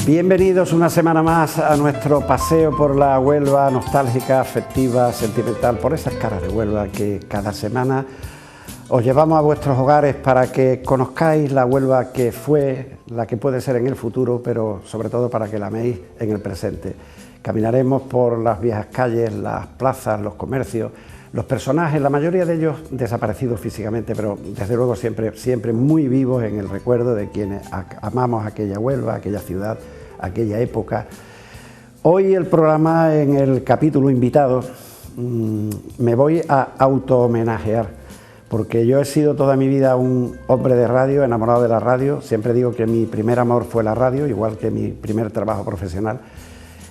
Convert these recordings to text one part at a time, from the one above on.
Bienvenidos una semana más a nuestro paseo por la Huelva nostálgica, afectiva, sentimental, por esas caras de Huelva que cada semana os llevamos a vuestros hogares para que conozcáis la Huelva que fue, la que puede ser en el futuro, pero sobre todo para que la améis en el presente. Caminaremos por las viejas calles, las plazas, los comercios, los personajes, la mayoría de ellos desaparecidos físicamente, pero desde luego siempre muy vivos en el recuerdo de quienes amamos aquella Huelva, aquella ciudad, aquella época. Hoy el programa, en el capítulo invitado, me voy a auto-homenajear, porque yo he sido toda mi vida un hombre de radio, enamorado de la radio. Siempre digo que mi primer amor fue la radio, igual que mi primer trabajo profesional.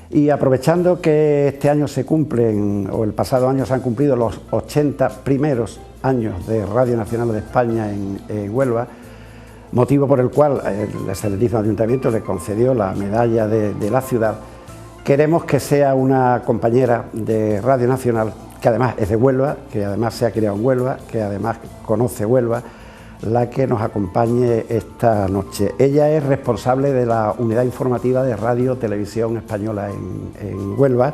Y aprovechando que este año se cumplen, o el pasado año se han cumplido los 80 primeros años de Radio Nacional de España en Huelva, motivo por el cual el excelentísimo Ayuntamiento le concedió la medalla de la ciudad, queremos que sea una compañera de Radio Nacional, que además es de Huelva, que además se ha criado en Huelva, que además conoce Huelva, la que nos acompañe esta noche. Ella es responsable de la unidad informativa de Radio Televisión Española en Huelva.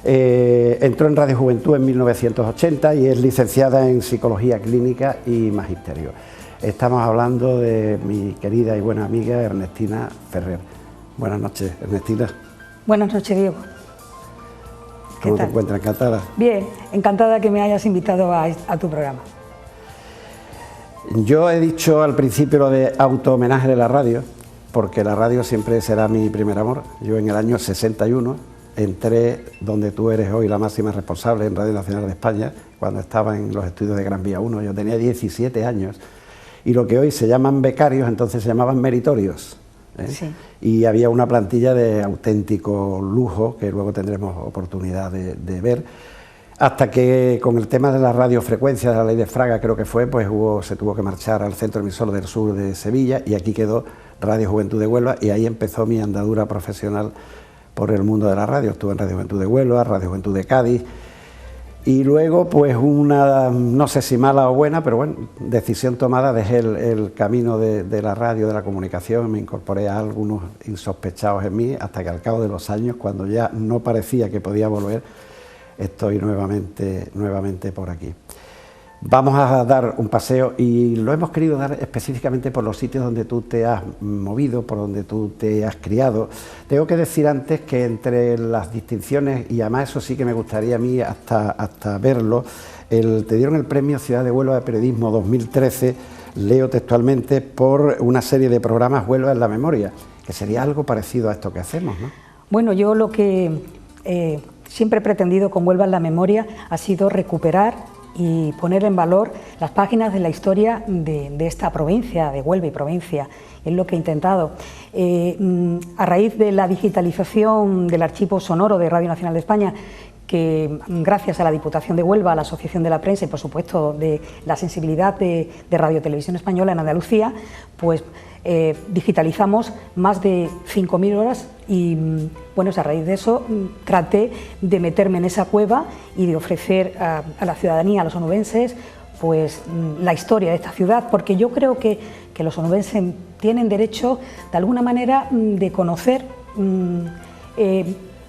Entró en Radio Juventud en 1980 y es licenciada en Psicología Clínica y Magisterio. Estamos hablando de mi querida y buena amiga Ernestina Ferrer. Buenas noches, Ernestina. Buenas noches, Diego. ¿Cómo te encuentras? ¿Encantada? Bien, encantada que me hayas invitado a tu programa. Yo he dicho al principio lo de auto-homenaje de la radio, porque la radio siempre será mi primer amor. Yo en el año 61 entré donde tú eres hoy la máxima responsable, en Radio Nacional de España, cuando estaba en los estudios de Gran Vía 1. Yo tenía 17 años y lo que hoy se llaman becarios, entonces se llamaban meritorios. Sí. Y había una plantilla de auténtico lujo que luego tendremos oportunidad de ver. Hasta que con el tema de la radiofrecuencia, de la ley de Fraga creo que fue, pues se tuvo que marchar al Centro Emisor del Sur de Sevilla y aquí quedó Radio Juventud de Huelva y ahí empezó mi andadura profesional por el mundo de la radio. Estuve en Radio Juventud de Huelva, Radio Juventud de Cádiz y luego pues una, no sé si mala o buena, pero bueno, decisión tomada, dejé el camino de la radio, de la comunicación, me incorporé a algunos insospechados en mí hasta que al cabo de los años, cuando ya no parecía que podía volver, estoy nuevamente por aquí. Vamos a dar un paseo y lo hemos querido dar específicamente por los sitios donde tú te has movido, por donde tú te has criado. Tengo que decir antes que entre las distinciones, y además eso sí que me gustaría a mí hasta verlo, te dieron el premio Ciudad de Huelva de Periodismo 2013, leo textualmente, por una serie de programas Huelva en la Memoria, que sería algo parecido a esto que hacemos, ¿no? Bueno, yo lo que siempre he pretendido con Huelva en la Memoria ha sido recuperar y poner en valor las páginas de la historia de esta provincia, de Huelva y provincia. Es lo que he intentado. A raíz de la digitalización del archivo sonoro de Radio Nacional de España, que gracias a la Diputación de Huelva, a la Asociación de la Prensa y por supuesto de la sensibilidad de Radio Televisión Española en Andalucía, pues digitalizamos más de 5.000 horas y bueno, a raíz de eso traté de meterme en esa cueva y de ofrecer a la ciudadanía, a los onubenses, pues la historia de esta ciudad, porque yo creo que los onubenses tienen derecho de alguna manera de conocer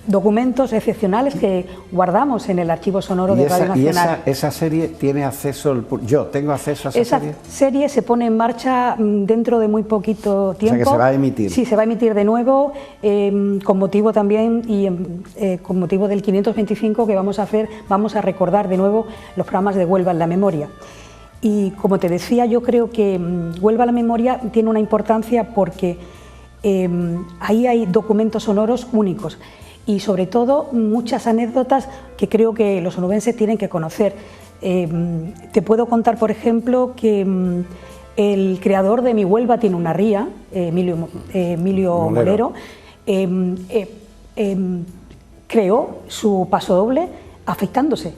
documentos excepcionales que guardamos en el archivo sonoro de Radio Nacional. ¿Y esa serie tiene acceso? Yo tengo acceso a esa serie. Esa serie se pone en marcha dentro de muy poquito tiempo. O sea que se va a emitir. Sí, se va a emitir de nuevo, con motivo también y con motivo del 525 que vamos a hacer, vamos a recordar de nuevo los programas de Huelva en la Memoria. Y como te decía, yo creo que Huelva en la Memoria tiene una importancia porque ahí hay documentos sonoros únicos. Y sobre todo muchas anécdotas que creo que los onubenses tienen que conocer. Te puedo contar, por ejemplo, que el creador de Mi Huelva tiene una ría, Emilio Molero, creó su pasodoble afeitándose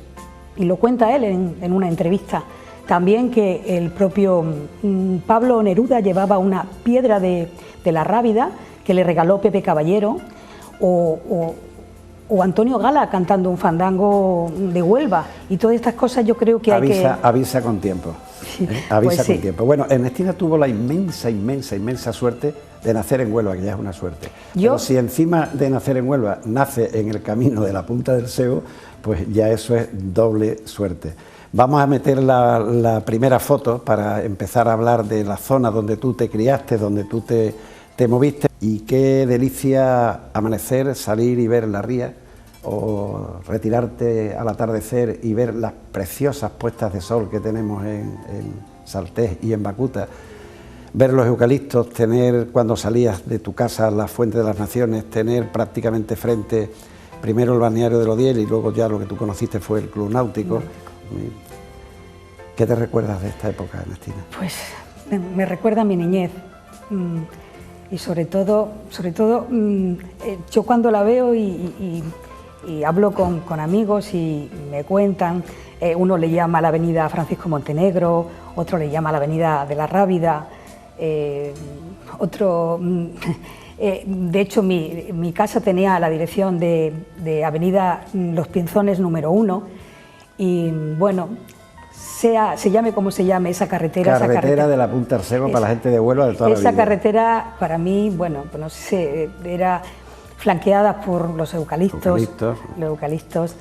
y lo cuenta él en una entrevista. También que el propio Pablo Neruda llevaba una piedra de la Rábida que le regaló Pepe Caballero, o Antonio Gala cantando un fandango de Huelva, y todas estas cosas yo creo que avisa con tiempo. Sí, Avisa pues con sí. tiempo. Bueno, Ernestina tuvo la inmensa suerte de nacer en Huelva, que ya es una suerte. Yo- Pero si encima de nacer en Huelva nace en el camino de la Punta del Seo, pues ya eso es doble suerte. Vamos a meter la primera foto para empezar a hablar de la zona donde tú te criaste, donde tú te moviste. Y qué delicia amanecer, salir y ver la ría, o retirarte al atardecer y ver las preciosas puestas de sol que tenemos en Saltés y en Bacuta, ver los eucaliptos, tener cuando salías de tu casa la Fuente de las Naciones, tener prácticamente frente primero el balneario de Lodiel y luego ya lo que tú conociste fue el Club Náutico. ¿Qué te recuerdas de esta época, Ernestina? Pues me recuerda a mi niñez. Y sobre todo, yo cuando la veo y hablo con amigos y me cuentan, uno le llama la avenida Francisco Montenegro, otro le llama la avenida de la Rábida, otro... de hecho, mi casa tenía la dirección de avenida Los Pinzones número 1 y bueno, se llame como se llame esa carretera... Carretera de la Punta del Seo para la gente de Huelva de toda la vida. Esa carretera para mí, bueno, pues no sé, era flanqueada por los eucaliptos. Los eucaliptos.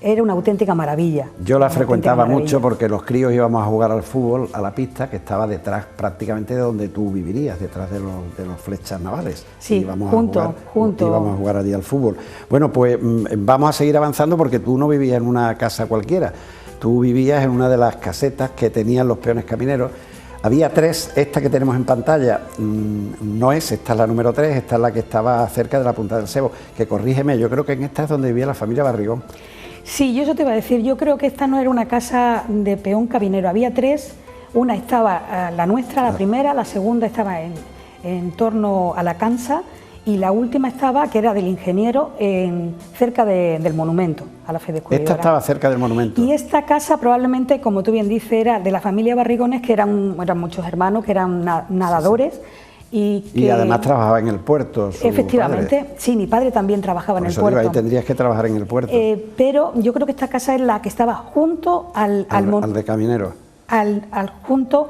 Era una auténtica maravilla. Yo la frecuentaba mucho porque los críos íbamos a jugar al fútbol a la pista que estaba detrás prácticamente de donde tú vivirías, detrás de los Flechas Navales. Sí, íbamos junto. Íbamos a jugar allí al fútbol. Bueno, pues vamos a seguir avanzando porque tú no vivías en una casa cualquiera. Tú vivías en una de las casetas que tenían los peones camineros. Había tres, esta que tenemos en pantalla no es, esta es la número 3, esta es la que estaba cerca de la Punta del Seo, que corrígeme, yo creo que en esta es donde vivía la familia Barrigón. Sí, yo eso te iba a decir, yo creo que esta no era una casa de peón caminero, había tres, una estaba, la nuestra, la primera, la segunda estaba en torno a la Cansa y la última estaba, que era del ingeniero, cerca del monumento a la fe descubridora. Esta estaba cerca del monumento. Y esta casa probablemente, como tú bien dices, era de la familia Barrigones, que eran muchos hermanos, que eran nadadores. Sí. Y además trabajaba en el puerto. Efectivamente, padre. Sí, mi padre también trabajaba en el puerto. Digo, ahí tendrías que trabajar en el puerto. Pero yo creo que esta casa es la que estaba junto al de Caminero. Junto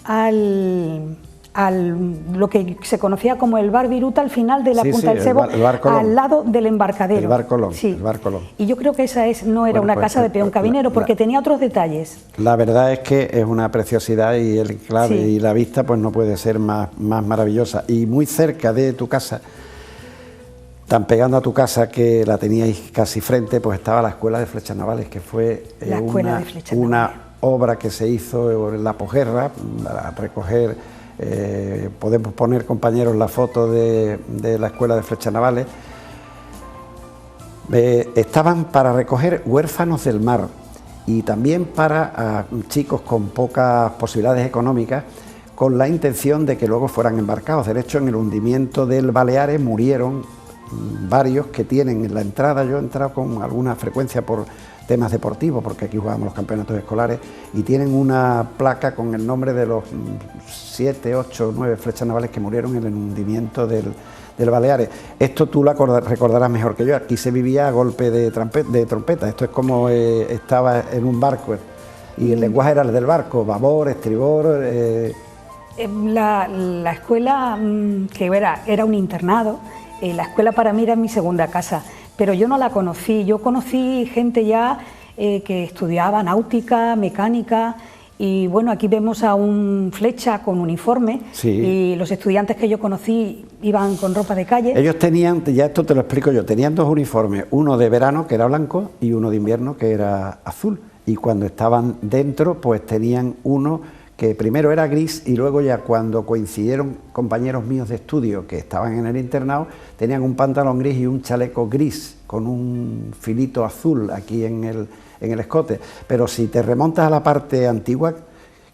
al lo que se conocía como el bar Viruta al final de la Punta del Sebo, al lado del embarcadero. El bar Colón. Sí. El bar Colón. Y yo creo que esa no era una casa de peón cabinero porque tenía otros detalles. La verdad es que es una preciosidad y el enclave y la vista pues no puede ser más maravillosa. Y muy cerca de tu casa, tan pegando a tu casa que la teníais casi frente, pues estaba la Escuela de Flechas Navales, que fue una obra que se hizo en la posguerra para recoger. Podemos poner, compañeros, la foto de la Escuela de Flechas Navales. Estaban para recoger huérfanos del mar y también para chicos con pocas posibilidades económicas, con la intención de que luego fueran embarcados. De hecho, en el hundimiento del Baleares murieron varios que tienen en la entrada. Yo he entrado con alguna frecuencia por temas deportivos, porque aquí jugábamos los campeonatos escolares, y tienen una placa con el nombre de los 7, 8, 9 flechas navales que murieron en el hundimiento del Baleares. Esto tú lo recordarás mejor que yo. Aquí se vivía a golpe de trompeta. Esto es como estaba en un barco y el lenguaje era el del barco, babor, estribor. La escuela, que era un internado, la escuela para mí era mi segunda casa, pero yo no la conocí. Yo conocí gente ya que estudiaba náutica, mecánica, y bueno, aquí vemos a un flecha con uniforme, y los estudiantes que yo conocí iban con ropa de calle. Ellos tenían, ya esto te lo explico yo, tenían dos uniformes, uno de verano que era blanco y uno de invierno que era azul, y cuando estaban dentro pues tenían uno que primero era gris y luego ya cuando coincidieron compañeros míos de estudio que estaban en el internado, tenían un pantalón gris y un chaleco gris con un filito azul aquí en el escote. Pero si te remontas a la parte antigua,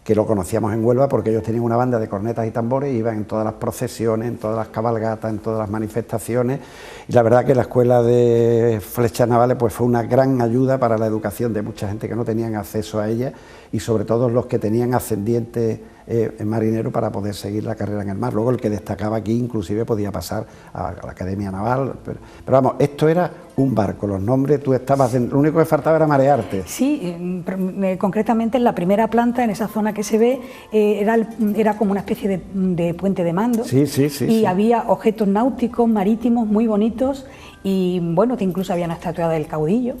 que lo conocíamos en Huelva porque ellos tenían una banda de cornetas y tambores, iban en todas las procesiones, en todas las cabalgatas, en todas las manifestaciones, y la verdad que la Escuela de Flechas Navales pues fue una gran ayuda para la educación de mucha gente que no tenían acceso a ella, y sobre todo los que tenían ascendientes marinero para poder seguir la carrera en el mar. Luego el que destacaba aquí inclusive podía pasar a la Academia Naval, pero vamos, esto era un barco, los nombres, tú estabas, lo único que faltaba era marearte. Sí, concretamente en la primera planta, en esa zona que se ve, era como una especie de puente de mando. Sí, y había objetos náuticos, marítimos, muy bonitos, y bueno, que incluso había una estatua del caudillo.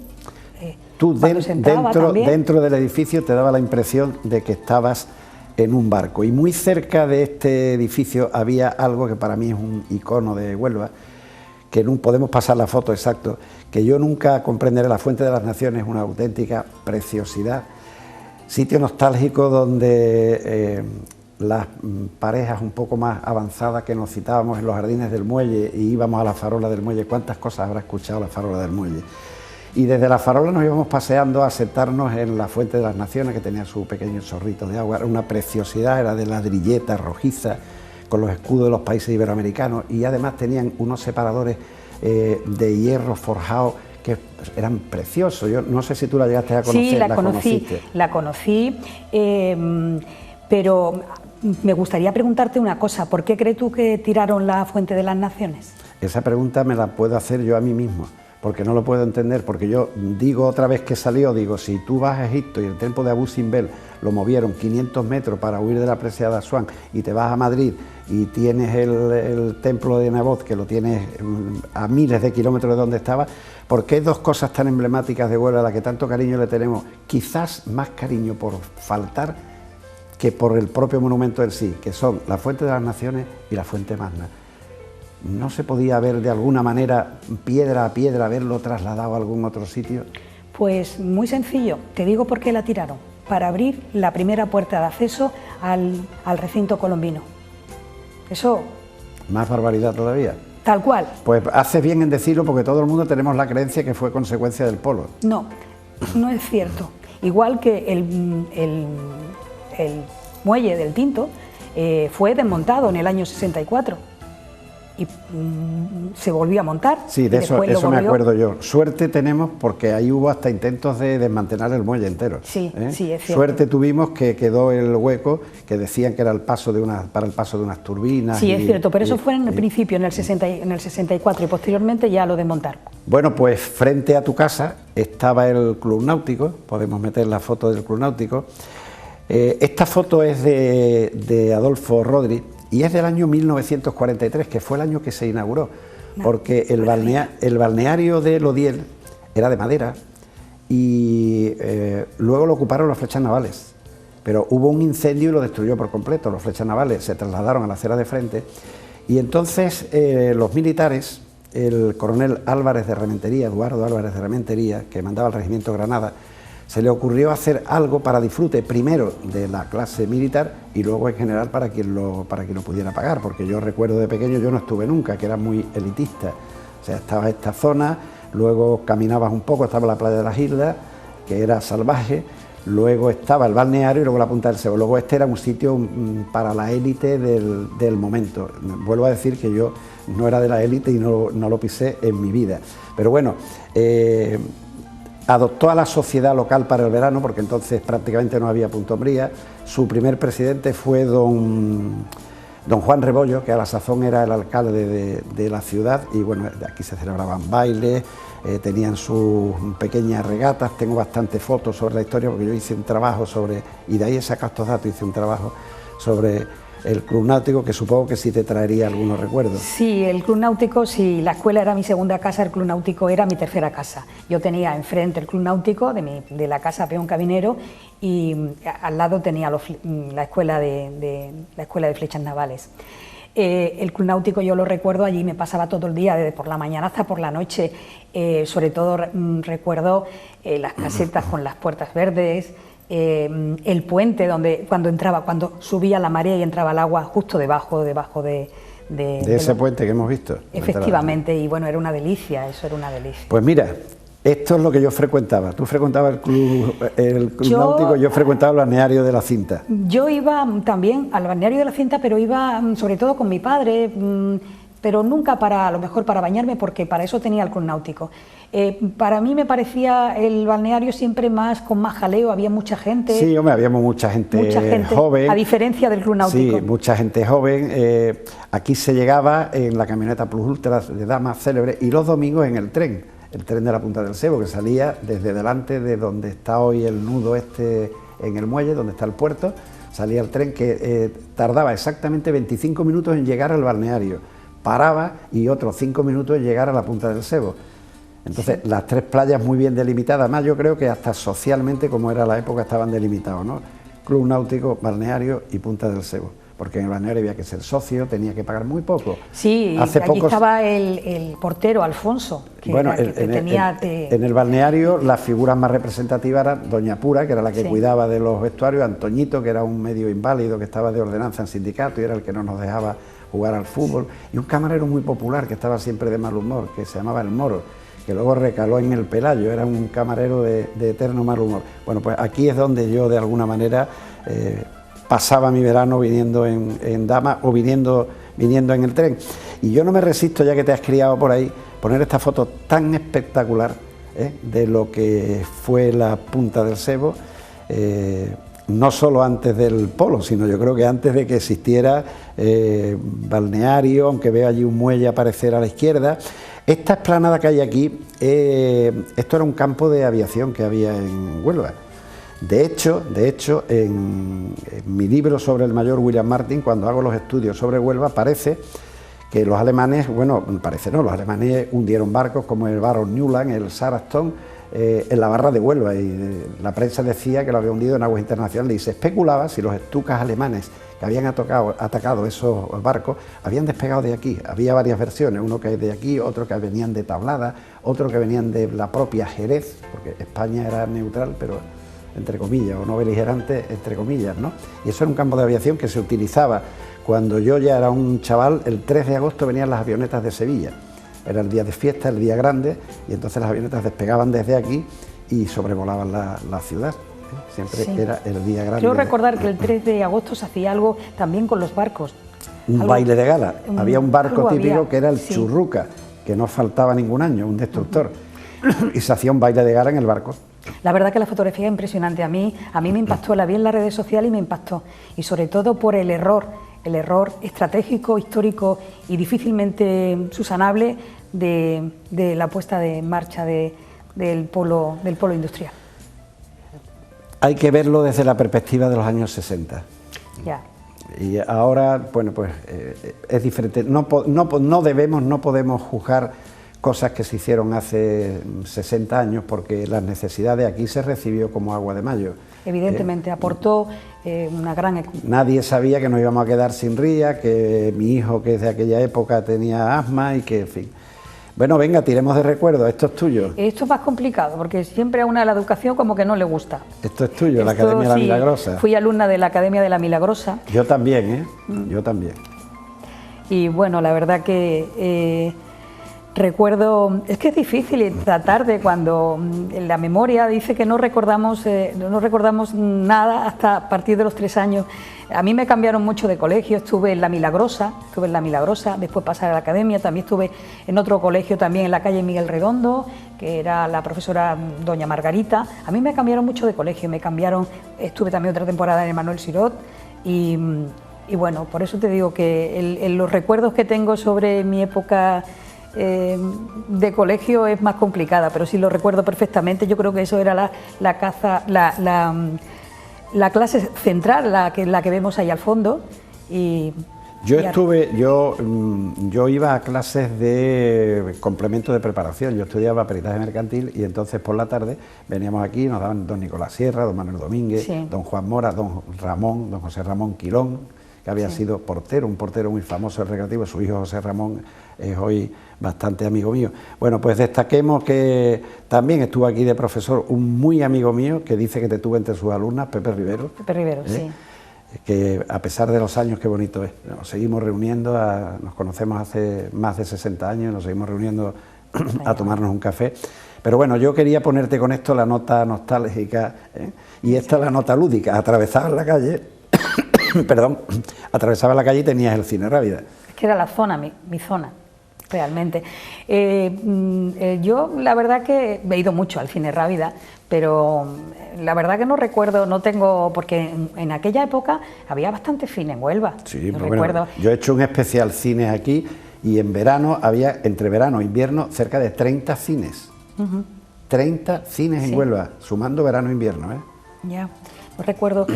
Tú dentro del edificio te daba la impresión de que estabas en un barco, y muy cerca de este edificio había algo que para mí es un icono de Huelva, que no podemos pasar la foto exacto, que yo nunca comprenderé. La Fuente de las Naciones es una auténtica preciosidad, sitio nostálgico donde las parejas un poco más avanzadas que nos citábamos en los jardines del muelle y íbamos a la farola del muelle. ¿Cuántas cosas habrá escuchado la farola del muelle? Y desde la farola nos íbamos paseando a sentarnos en la Fuente de las Naciones, que tenía su pequeño chorrito de agua. Era una preciosidad, era de ladrilleta rojiza, con los escudos de los países iberoamericanos, y además tenían unos separadores de hierro forjado que eran preciosos. Yo no sé si tú la llegaste a conocer. Sí, la conocí, pero me gustaría preguntarte una cosa. ¿Por qué crees tú que tiraron la Fuente de las Naciones? Esa pregunta me la puedo hacer yo a mí mismo, porque no lo puedo entender, porque yo digo otra vez que salió, digo, si tú vas a Egipto y el templo de Abu Simbel lo movieron 500 metros para huir de la presa de Asuán, y te vas a Madrid y tienes el templo de Naboth, que lo tienes a miles de kilómetros de donde estaba, ¿por qué dos cosas tan emblemáticas de Huelva a las que tanto cariño le tenemos? Quizás más cariño por faltar que por el propio monumento en sí, que son la Fuente de las Naciones y la Fuente Magna. ¿No se podía ver de alguna manera, piedra a piedra, haberlo trasladado a algún otro sitio? Pues muy sencillo, te digo por qué la tiraron: para abrir la primera puerta de acceso al recinto colombino. Eso... Más barbaridad todavía. Tal cual. Pues haces bien en decirlo, porque todo el mundo tenemos la creencia que fue consecuencia del polo. No, no es cierto. Igual que el muelle del Tinto fue desmontado en el año 64 y se volvió a montar. Sí, de eso me acuerdo yo. Suerte tenemos, porque ahí hubo hasta intentos de desmantelar el muelle entero. Sí, sí, es cierto. Suerte tuvimos que quedó el hueco, que decían que era para el paso de unas turbinas. Sí, es cierto, pero eso fue en el principio, en el 64, y posteriormente ya lo desmontaron. Bueno, pues frente a tu casa estaba el Club Náutico, podemos meter la foto del Club Náutico. Esta foto es de Adolfo Rodri, y es del año 1943, que fue el año que se inauguró, porque el balneario de Lodiel era de madera, y luego lo ocuparon las flechas navales, pero hubo un incendio y lo destruyó por completo. Los flechas navales se trasladaron a la acera de frente, y entonces los militares, el coronel Álvarez de Rementería, Eduardo Álvarez de Rementería, que mandaba el regimiento Granada, se le ocurrió hacer algo para disfrute primero de la clase militar y luego en general para quien lo pudiera pagar, porque yo recuerdo de pequeño, yo no estuve nunca, que era muy elitista. O sea, estaba esta zona, luego caminabas un poco, estaba la playa de las Islas, que era salvaje, luego estaba el balneario y luego la Punta del Cebo. Luego este era un sitio para la élite del momento. Vuelvo a decir que yo no era de la élite y no lo pisé en mi vida. Pero bueno, adoptó a la sociedad local para el verano, porque entonces prácticamente no había Punta Umbría. Su primer presidente fue don Juan Rebollo, que a la sazón era el alcalde de la ciudad, y bueno, aquí se celebraban bailes, tenían sus pequeñas regatas. Tengo bastantes fotos sobre la historia, porque yo hice un trabajo y de ahí he sacado estos datos, hice un trabajo sobre el Club Náutico, que supongo que sí te traería algunos recuerdos. Sí, el Club Náutico, sí, la escuela era mi segunda casa, el Club Náutico era mi tercera casa. Yo tenía enfrente el Club Náutico de la casa Peón Cabinero, y al lado tenía la escuela de flechas navales. El Club Náutico yo lo recuerdo, allí me pasaba todo el día, desde por la mañana hasta por la noche. Sobre todo recuerdo las casetas con las puertas verdes, el puente cuando subía la marea y entraba el agua justo debajo de ese puente que hemos visto. Efectivamente, y bueno, era una delicia, eso era una delicia. Pues mira, esto es lo que yo frecuentaba. Tú frecuentabas el club náutico, yo frecuentaba el balneario de la Cinta. Yo iba también al balneario de la Cinta, pero iba sobre todo con mi padre, pero nunca a lo mejor para bañarme, porque para eso tenía el Club Náutico. Para mí me parecía el balneario siempre con más jaleo, había mucha gente. Sí, hombre, habíamos mucha gente joven. A diferencia del Club Náutico. Sí, mucha gente joven. Aquí se llegaba en la camioneta Plus Ultra de damas célebre y los domingos en el tren de la Punta del Sebo, que salía desde delante de donde está hoy el nudo en el muelle, donde está el puerto. Salía el tren que tardaba exactamente 25 minutos en llegar al balneario, paraba y otros 5 minutos en llegar a la Punta del Sebo. Entonces, sí, las tres playas muy bien delimitadas, además yo creo que hasta socialmente, como era la época, estaban delimitados, ¿no? Club Náutico, balneario y Punta del Sebo, porque en el balneario había que ser socio, tenía que pagar muy poco. Sí, allí estaba el portero Alfonso, que bueno, en el balneario las figuras más representativas eran Doña Pura, que era la que cuidaba de los vestuarios, Antoñito, que era un medio inválido, que estaba de ordenanza en sindicato y era el que no nos dejaba jugar al fútbol, y un camarero muy popular que estaba siempre de mal humor, que se llamaba El Moro, que luego recaló en el Pelayo, era un camarero de eterno mal humor. Bueno, pues aquí es donde yo de alguna manera pasaba mi verano viniendo en Dama o viniendo en el tren. Y yo no me resisto, ya que te has criado por ahí, poner esta foto tan espectacular de lo que fue la Punta del Sebo, no solo antes del polo, sino yo creo que antes de que existiera balneario, aunque veo allí un muelle aparecer a la izquierda. Esta explanada que hay aquí, esto era un campo de aviación que había en Huelva. De hecho, en mi libro sobre el mayor William Martin, cuando hago los estudios sobre Huelva, parece que los alemanes, bueno, parece no, los alemanes hundieron barcos como el Baron Newland, el Saraston, en la barra de Huelva, y la prensa decía que lo había hundido en aguas internacionales, y se especulaba si los estucas alemanes que habían atacado esos barcos habían despegado de aquí. Había varias versiones, uno que es de aquí, otro que venían de Tablada, otro que venían de la propia Jerez, porque España era neutral, pero entre comillas, o no beligerante, entre comillas, ¿no? Y eso era un campo de aviación que se utilizaba cuando yo ya era un chaval. El 3 de agosto venían las avionetas de Sevilla, era el día de fiesta, el día grande, y entonces las avionetas despegaban desde aquí y sobrevolaban la ciudad. Siempre era el día grande. Quiero recordar que el 3 de agosto se hacía algo también con los barcos. Un baile de gala. Había un barco típico que era el Churruca, que no faltaba ningún año, un destructor. Y se hacía un baile de gala en el barco. La verdad que la fotografía es impresionante. A mí me impactó, la vi en las redes sociales y me impactó. Y sobre todo por el error estratégico, histórico y difícilmente subsanable de la puesta en marcha del polo industrial. Hay que verlo desde la perspectiva de los años 60. Ya. Y ahora, bueno, pues es diferente. No podemos juzgar cosas que se hicieron hace 60 años, porque las necesidades aquí se recibió como agua de mayo. Evidentemente, aportó una gran... Nadie sabía que nos íbamos a quedar sin ría, que mi hijo, que es de aquella época, tenía asma y que, en fin... Bueno, venga, tiremos de recuerdo, esto es tuyo. Esto es más complicado, porque siempre a una de la educación como que no le gusta. Esto es tuyo, la Academia de la Milagrosa. Fui alumna de la Academia de la Milagrosa. Yo también, yo también. Y bueno, la verdad que recuerdo, es que es difícil tratar de cuando la memoria dice que no recordamos nada hasta a partir de los 3 años. A mí me cambiaron mucho de colegio, estuve en la Milagrosa, después pasé a la Academia, también estuve en otro colegio también en la calle Miguel Redondo, que era la profesora doña Margarita. A mí me cambiaron mucho de colegio, estuve también otra temporada en Manuel Sirot y bueno, por eso te digo que los recuerdos que tengo sobre mi época de colegio es más complicada, pero sí lo recuerdo perfectamente. Yo creo que eso era la clase central, la que vemos ahí al fondo. Yo iba a clases de complemento de preparación. Yo estudiaba peritaje mercantil y entonces por la tarde veníamos aquí, nos daban don Nicolás Sierra, don Manuel Domínguez, don Juan Mora, don José Ramón Quilón, que había sido portero, un portero muy famoso del Recreativo. Su hijo José Ramón es hoy bastante amigo mío. Bueno, pues destaquemos que también estuvo aquí de profesor un muy amigo mío, que dice que te tuvo entre sus alumnas, Pepe Rivero. Pepe Rivero, sí. Que a pesar de los años, qué bonito es. Nos seguimos reuniendo, nos conocemos hace más de 60 años, nos seguimos reuniendo a tomarnos un café. Pero bueno, yo quería ponerte con esto la nota nostálgica, y esta la nota lúdica. Atravesabas la calle, perdón, atravesabas la calle y tenías el Cine Rábida. que era la zona, mi zona, realmente. Yo la verdad que he ido mucho al cine Rábida, pero la verdad que no recuerdo, no tengo, porque en aquella época había bastante cine en Huelva. Sí, no pues recuerdo. Bueno, yo he hecho un especial cines aquí y en verano había, entre verano e invierno, cerca de 30 cines. 30 cines en Huelva, sumando verano e invierno, ¿eh? Ya, no recuerdo.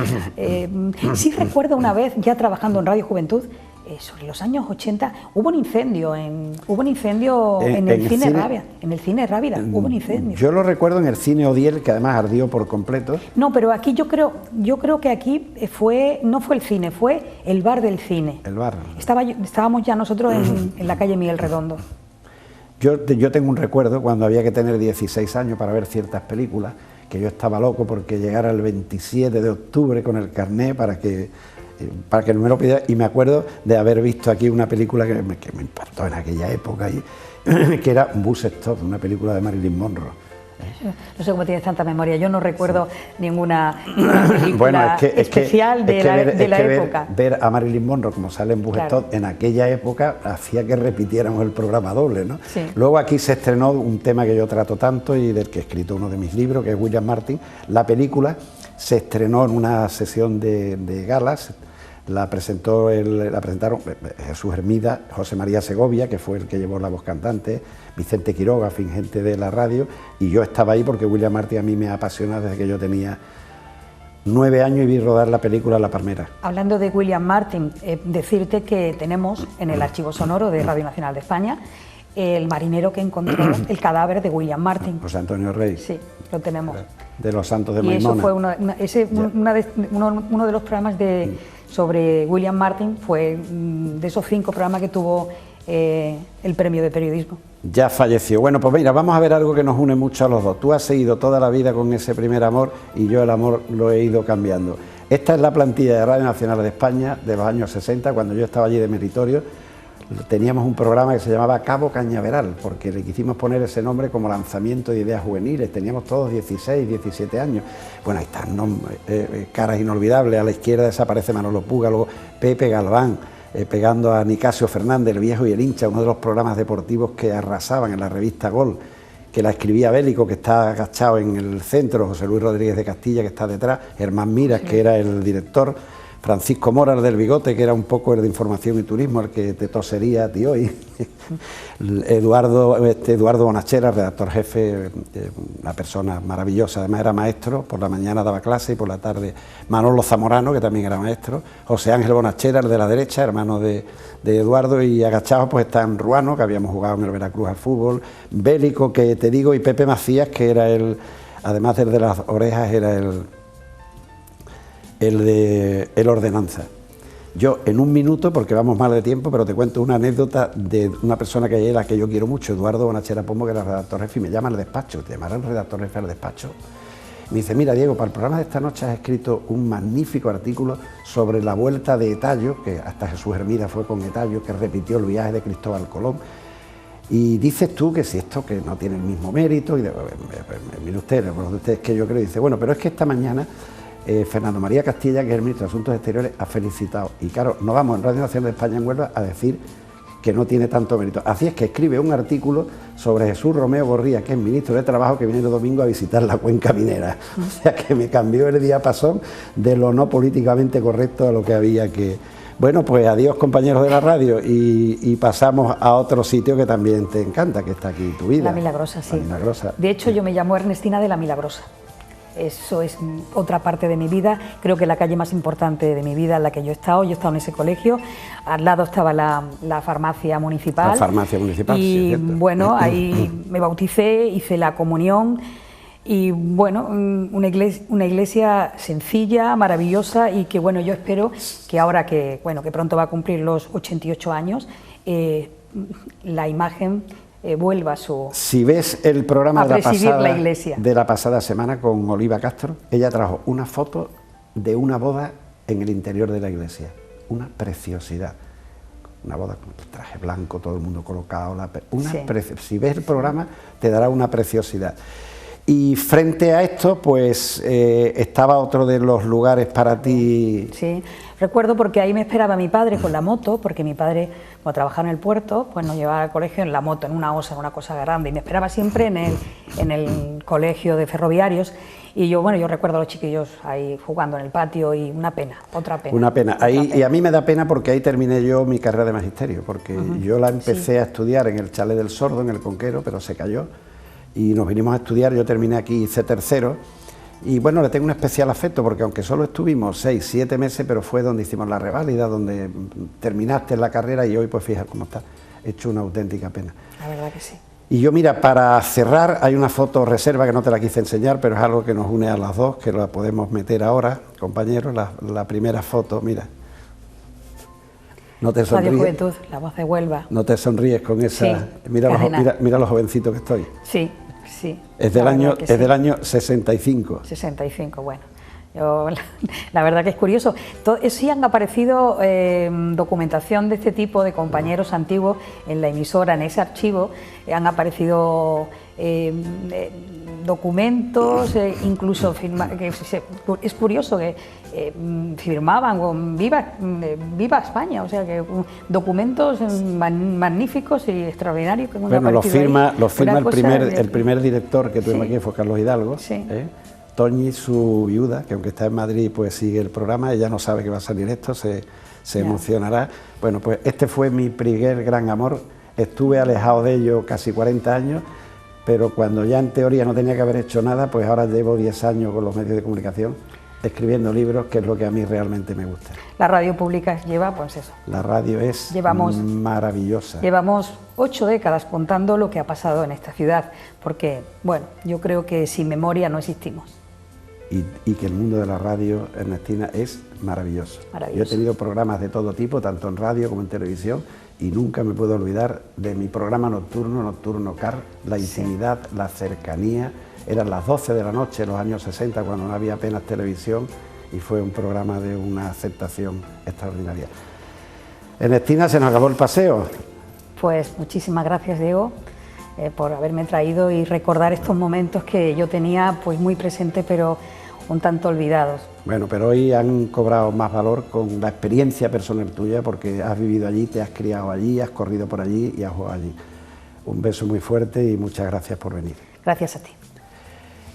Sí recuerdo una vez, ya trabajando en Radio Juventud, sobre los años 80, hubo un incendio en el cine Rábida. En el cine Rábida hubo un incendio. Yo lo recuerdo en el cine Odiel, que además ardió por completo. No, pero aquí yo creo que aquí no fue el cine, fue el bar del cine. El bar. Estábamos ya nosotros en la calle Miguel Redondo. Yo tengo un recuerdo cuando había que tener 16 años para ver ciertas películas, que yo estaba loco porque llegara el 27 de octubre con el carné para que no me lo pidiera, y me acuerdo de haber visto aquí una película que me impactó en aquella época, que era Bus Stop, una película de Marilyn Monroe. No sé cómo tienes tanta memoria, yo no recuerdo ninguna película bueno, especial de la época. Ver a Marilyn Monroe como sale en Bus Stop en aquella época hacía que repitiéramos el programa doble, ¿no? Sí. Luego aquí se estrenó un tema que yo trato tanto y del que he escrito uno de mis libros, que es William Martin. La película se estrenó en una sesión de galas. La presentaron Jesús Hermida, José María Segovia, que fue el que llevó la voz cantante, Vicente Quiroga, gente de la radio, y yo estaba ahí porque William Martin a mí me ha apasionado desde que yo tenía 9 años y vi rodar la película La Palmera. Hablando de William Martin, decirte que tenemos en el archivo sonoro de Radio Nacional de España el marinero que encontró el cadáver de William Martin. José Antonio Rey. Sí, lo tenemos. De los Santos de y Maimona. Eso fue uno de los programas sobre William Martin, fue de esos 5 programas que tuvo el premio de periodismo. Ya falleció. Bueno, pues mira, vamos a ver algo que nos une mucho a los dos. Tú has seguido toda la vida con ese primer amor y yo el amor lo he ido cambiando. Esta es la plantilla de Radio Nacional de España de los años 60, cuando yo estaba allí de meritorio. Teníamos un programa que se llamaba Cabo Cañaveral, porque le quisimos poner ese nombre como lanzamiento de ideas juveniles. Teníamos todos 16, 17 años. Bueno, ahí están caras inolvidables. A la izquierda desaparece Manolo Puga, luego Pepe Galván, pegando a Nicasio Fernández, El Viejo y el Hincha, uno de los programas deportivos que arrasaban en la revista Gol, que la escribía Bélico, que está agachado en el centro, José Luis Rodríguez de Castilla, que está detrás, Germán Miras, que era el director, Francisco Mora, el del bigote, que era un poco el de información y turismo, el que te tosería a ti hoy. Eduardo Bonachera, redactor jefe, una persona maravillosa, además era maestro, por la mañana daba clase y por la tarde Manolo Zamorano, que también era maestro, José Ángel Bonachera, el de la derecha, hermano de Eduardo, y agachados pues están Ruano, que habíamos jugado en el Veracruz al fútbol, Bélico, que te digo, y Pepe Macías, que era además del de las orejas, era el ordenanza. Yo en un minuto, porque vamos mal de tiempo, pero te cuento una anécdota de una persona que es la que yo quiero mucho, Eduardo Bonachera Pombo, que era redactor jefe, y me llama al despacho, te llamarán redactor jefe al despacho. Me dice, mira Diego, para el programa de esta noche has escrito un magnífico artículo sobre la vuelta de Etallo, que hasta Jesús Hermida fue con Etallo, que repitió el viaje de Cristóbal Colón. Y dices tú que si esto que no tiene el mismo mérito, y mire usted, es que yo creo, dice, bueno, pero es que esta mañana Fernando María Castilla, que es el ministro de Asuntos Exteriores, ha felicitado. Y claro, no vamos en Radio Nacional de España en Huelva a decir que no tiene tanto mérito. Así es que escribe un artículo sobre Jesús Romeo Gorría, que es ministro de Trabajo, que viene el domingo a visitar la cuenca minera. O sea que me cambió el diapasón de lo no políticamente correcto a lo que había que... Bueno, pues adiós compañeros de la radio y pasamos a otro sitio que también te encanta, que está aquí tu vida. La Milagrosa, sí. La Milagrosa. De hecho, yo me llamo Ernestina de la Milagrosa. Eso es otra parte de mi vida, creo que la calle más importante de mi vida en la que yo he estado en ese colegio, al lado estaba la farmacia municipal. La farmacia municipal, y sí, bueno, ahí me bauticé, hice la comunión y bueno, una iglesia sencilla, maravillosa y que bueno, yo espero que ahora que pronto va a cumplir los 88 años, la imagen vuelva a su... Si ves el programa de la pasada semana con Oliva Castro, ella trajo una foto de una boda en el interior de la iglesia, una preciosidad, una boda con el traje blanco, todo el mundo colocado, si ves el programa te dará una preciosidad. Y frente a esto, pues estaba otro de los lugares para ti. Sí, recuerdo porque ahí me esperaba mi padre con la moto, porque mi padre, cuando trabajaba en el puerto, pues nos llevaba al colegio en la moto, en una osa, en una cosa grande, y me esperaba siempre en el colegio de ferroviarios. Y yo, bueno, yo recuerdo a los chiquillos ahí jugando en el patio y una pena, otra pena. Una pena. Y a mí me da pena porque ahí terminé yo mi carrera de magisterio, porque yo la empecé a estudiar en el Chalet del Sordo, en el Conquero, pero se cayó. Y nos vinimos a estudiar, yo terminé aquí, hice tercero, y bueno, le tengo un especial afecto, porque aunque solo estuvimos 6, 7 meses, pero fue donde hicimos la reválida, donde terminaste la carrera, y hoy pues fíjate cómo está, hecho una auténtica pena. La verdad que sí. Y yo, mira, para cerrar, hay una foto reserva que no te la quise enseñar, pero es algo que nos une a las dos, que la podemos meter ahora, compañeros, la primera foto, mira. No te sonríes. Radio Juventud, la voz de Huelva. No te sonríes con esa... Sí, mira lo jovencito que estoy. Sí, sí. Es del año 65. 65, bueno. La verdad que es curioso. Sí han aparecido documentación de este tipo de compañeros antiguos en la emisora, en ese archivo, han aparecido documentos, incluso es curioso que firmaban con Viva España, o sea que documentos magníficos y extraordinarios. Que bueno, lo firma el primer director que tuvimos aquí, fue Carlos Hidalgo. Sí. Toñi, su viuda, que aunque está en Madrid, pues sigue el programa, ella no sabe que va a salir esto, se emocionará. Bueno, pues este fue mi primer gran amor, estuve alejado de ello casi 40 años, pero cuando ya en teoría no tenía que haber hecho nada, pues ahora llevo 10 años con los medios de comunicación, escribiendo libros, que es lo que a mí realmente me gusta. La radio pública lleva, pues eso. La radio es maravillosa. Llevamos 8 décadas contando lo que ha pasado en esta ciudad, porque, bueno, yo creo que sin memoria no existimos. Y que el mundo de la radio, Ernestina, es maravilloso. Yo he tenido programas de todo tipo, tanto en radio como en televisión, y nunca me puedo olvidar de mi programa Nocturno Car, la intimidad, la cercanía. Eran las 12 de la noche en los años 60, cuando no había apenas televisión, y fue un programa de una aceptación extraordinaria. Ernestina, se nos acabó el paseo. Pues muchísimas gracias, Diego, por haberme traído y recordar estos momentos que yo tenía pues muy presente, pero un tanto olvidados. Bueno, pero hoy han cobrado más valor con la experiencia personal tuya, porque has vivido allí, te has criado allí, has corrido por allí y has jugado allí. Un beso muy fuerte y muchas gracias por venir. Gracias a ti.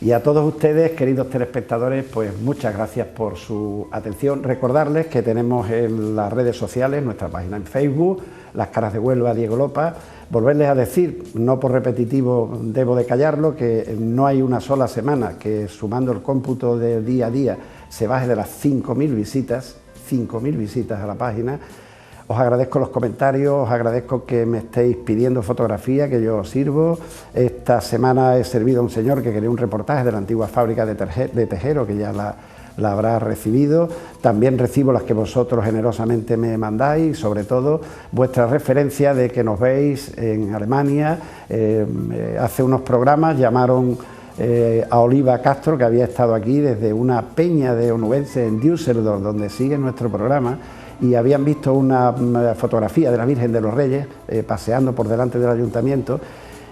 Y a todos ustedes, queridos telespectadores, pues muchas gracias por su atención. Recordarles que tenemos en las redes sociales, nuestra página en Facebook, Las Caras de Huelva, Diego Lopa. Volverles a decir, no por repetitivo debo de callarlo, que no hay una sola semana que, sumando el cómputo de día a día, se baje de las 5.000 visitas a la página. Os agradezco los comentarios, os agradezco que me estéis pidiendo fotografía, que yo os sirvo. Esta semana he servido a un señor que quería un reportaje de la antigua fábrica de Tejero, que ya la habrá recibido. También recibo las que vosotros generosamente me mandáis, sobre todo vuestra referencia de que nos veis en Alemania. Hace unos programas llamaron a Oliva Castro, que había estado aquí desde una peña de onubenses en Düsseldorf, donde sigue nuestro programa, y habían visto una fotografía de la Virgen de los Reyes paseando por delante del ayuntamiento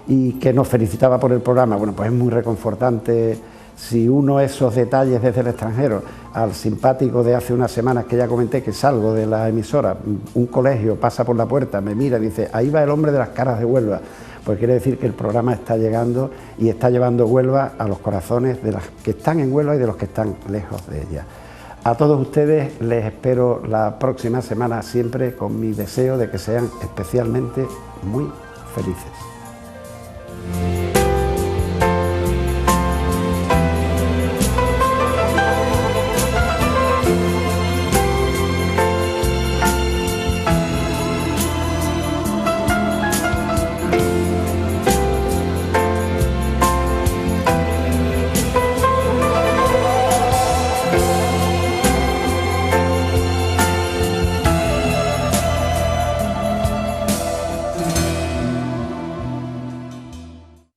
y que nos felicitaba por el programa. Bueno, pues es muy reconfortante. Si uno esos detalles desde el extranjero, al simpático de hace unas semanas que ya comenté que salgo de la emisora, un colegio pasa por la puerta, me mira y dice, ahí va el hombre de las caras de Huelva, pues quiere decir que el programa está llegando y está llevando Huelva a los corazones de las que están en Huelva y de los que están lejos de ella. A todos ustedes les espero la próxima semana, siempre con mi deseo de que sean especialmente muy felices.